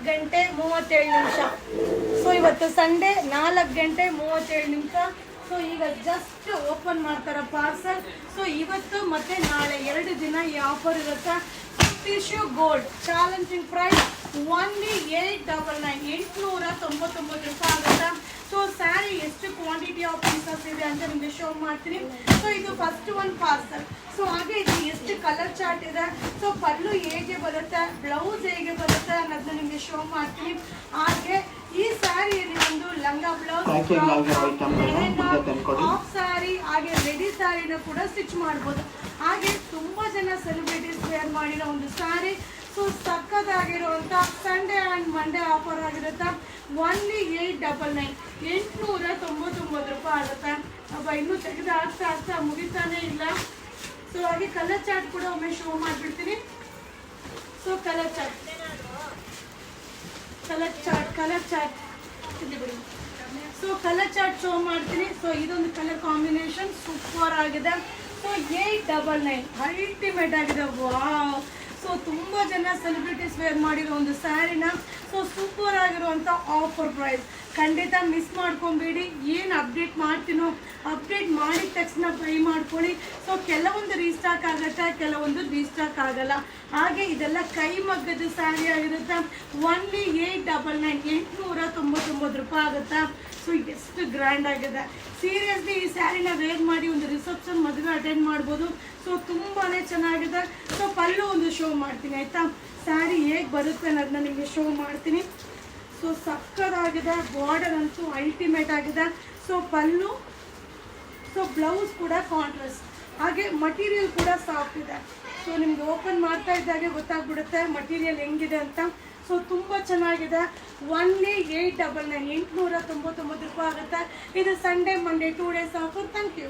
4:37. So ಇವತ್ತು Sunday 4:37. So ಈಗ just open ಮಾಡ್ತಾರೆ ಪಾರ್ಸಲ್. ಸೊ ಇವತ್ತು ಮತ್ತೆ ನಾಳೆ 2 ದಿನ ಈ ಆಫರ್ ಇರುತ್ತೆ. Tissue gold challenging price only 899 ರೂಪಾಯಿ ಆಗುತ್ತೆ. ಸೊ ಸ್ಯಾರಿ ಎಷ್ಟು ಕ್ವಾಂಟಿಟಿ ಆಫ್ ಪೀಸಸ್ ಇದೆ ಅಂತ ನಿಮಗೆ ಶೋ ಮಾಡ್ತೀನಿ. ಸೊ ಇದು ಫಸ್ಟ್ ಒಂದು ಪಾರ್ಸಲ್. ಸೊ ಹಾಗೆ ಇದು ಎಷ್ಟು ಕಲರ್ ಚಾರ್ಟ್ ಇದೆ, ಸೊ ಪಲ್ಲು ಹೇಗೆ ಬರುತ್ತೆ, ಬ್ಲೌಸ್ ಹೇಗೆ ಬರುತ್ತೆ ಅನ್ನೋದನ್ನ ನಿಮಗೆ ಶೋ ಮಾಡ್ತೀನಿ. ಹಾಗೆ ಈ ಸ್ಯಾರಿಯಲ್ಲಿ ಒಂದು ಲಂಗ ಬ್ಲೌಸ್, ಹಾಫ್ ಸ್ಯಾರಿ ಹಾಗೆ ರೆಡಿ ಸ್ಯಾರಿನ ಕೂಡ ಸ್ಟಿಚ್ ಮಾಡ್ಬೋದು. ಹಾಗೆ ತುಂಬಾ ಜನ ಸೆಲೆಬ್ರಿಟೀಸ್ ವೇರ್ ಮಾಡಿರೋ ಒಂದು ಸ್ಯಾರಿ. ಸೊ ಸಕ್ಕತ್ತಾಗಿರುವಂಥ ಸಂಡೇ ಆ್ಯಂಡ್ ಮಂಡೇ ಆಫರ್ ಆಗಿರುತ್ತೆ. ಓನ್ಲಿ 899 ರೂಪಾಯಿ ಆಗುತ್ತೆ. ಇನ್ನೂ ತೆಗೆದು ಆಗ್ತಾ ಮುಗಿತಾನೆ ಇಲ್ಲ. ಸೊ ಹಾಗೆ ಕಲರ್ ಚಾರ್ಟ್ ಕೂಡ ಒಮ್ಮೆ ಶೋ ಮಾಡಿಬಿಡ್ತೀನಿ. ಸೊ ಕಲರ್ ಚಾರ್ಟ್ ಇಲ್ಲಿ ಬಿಡಿ. ಸೊ ಕಲರ್ ಚಾರ್ಟ್ ಶೋ ಮಾಡ್ತೀನಿ. ಸೊ ಇದೊಂದು ಕಲರ್ ಕಾಂಬಿನೇಷನ್ ಸೂಪರ್ ಆಗಿದೆ. ಸೊ 899 ಅಲ್ಟಿಮೇಟ್ ಆಗಿದೆ. ವಾವ್! ಸೊ ತುಂಬ ಜನ ಸೆಲೆಬ್ರಿಟೀಸ್ ವೇರ್ ಮಾಡಿರೋ ಒಂದು ಸ್ಯಾರಿನ ಸೊ ಸೂಪರ್ ಆಗಿರುವಂಥ ಆಫರ್ ಪ್ರೈಸ್. ಖಂಡಿತ ಮಿಸ್ ಮಾಡ್ಕೊಬೇಡಿ. ಏನು ಅಪ್ಡೇಟ್ ಮಾಡ್ತೀನೋ ಅಪ್ಡೇಟ್ ಮಾಡಿದ ತಕ್ಷಣ ಬೈ ಮಾಡ್ಕೊಳ್ಳಿ. ಸೊ ಕೆಲವೊಂದು ರೀಸ್ಟಾಕ್ ಆಗುತ್ತೆ, ಕೆಲವೊಂದು ರೀಸ್ಟಾಕ್ ಆಗಲ್ಲ. ಹಾಗೆ ಇದೆಲ್ಲ ಕೈ ಮಗ್ಗದ ಸ್ಯಾರಿ ಆಗಿರುತ್ತೆ. ಓನ್ಲಿ 899 ರೂಪಾಯಿ ಆಗುತ್ತೆ. ಸೊ ಎಷ್ಟು ಗ್ರ್ಯಾಂಡ್ ಆಗಿದೆ. ಸೀರಿಯಸ್ಲಿ ಈ ಸ್ಯಾರಿನ ವೇರ್ ಮಾಡಿ ಒಂದು ರಿಸೆಪ್ಷನ್ ಮದುವೆ ಅಟೆಂಡ್ ಮಾಡ್ಬೋದು. ಸೊ ತುಂಬಾ ಚೆನ್ನಾಗಿದೆ. ಸೊ ಪಲ್ಲು ಒಂದು ಶೋ ಮಾಡ್ತೀನಿ ಆಯಿತಾ. ಸ್ಯಾರಿ ಹೇಗೆ ಬರುತ್ತೆ ಅನ್ನೋದನ್ನ ನಿಮಗೆ ಶೋ ಮಾಡ್ತೀನಿ. ಸೊ ಸಕ್ಕತ್ತಾಗಿದೆ. ಬಾರ್ಡರ್ ಅಂತೂ ಅಲ್ಟಿಮೇಟ್ ಆಗಿದೆ. ಸೊ ಪಲ್ಲು, ಸೊ ಬ್ಲೌಸ್ ಕೂಡ ಕಾಂಟ್ರಾಸ್ಟ್. ಹಾಗೆ ಮಟೀರಿಯಲ್ ಕೂಡ ಸಾಫ್ಟ್ ಇದೆ. ಸೊ ನಿಮ್ಗೆ ಓಪನ್ ಮಾಡ್ತಾ ಇದ್ದಾಗೆ ಗೊತ್ತಾಗ್ಬಿಡುತ್ತೆ ಮಟೀರಿಯಲ್ ಹೆಂಗಿದೆ ಅಂತ. ಸೊ ತುಂಬ ಚೆನ್ನಾಗಿದೆ. ಓನ್ಲಿ 899 ರೂಪಾಯಿ ಆಗುತ್ತೆ. ಇದು Sunday Monday 2 days offer. Thank you.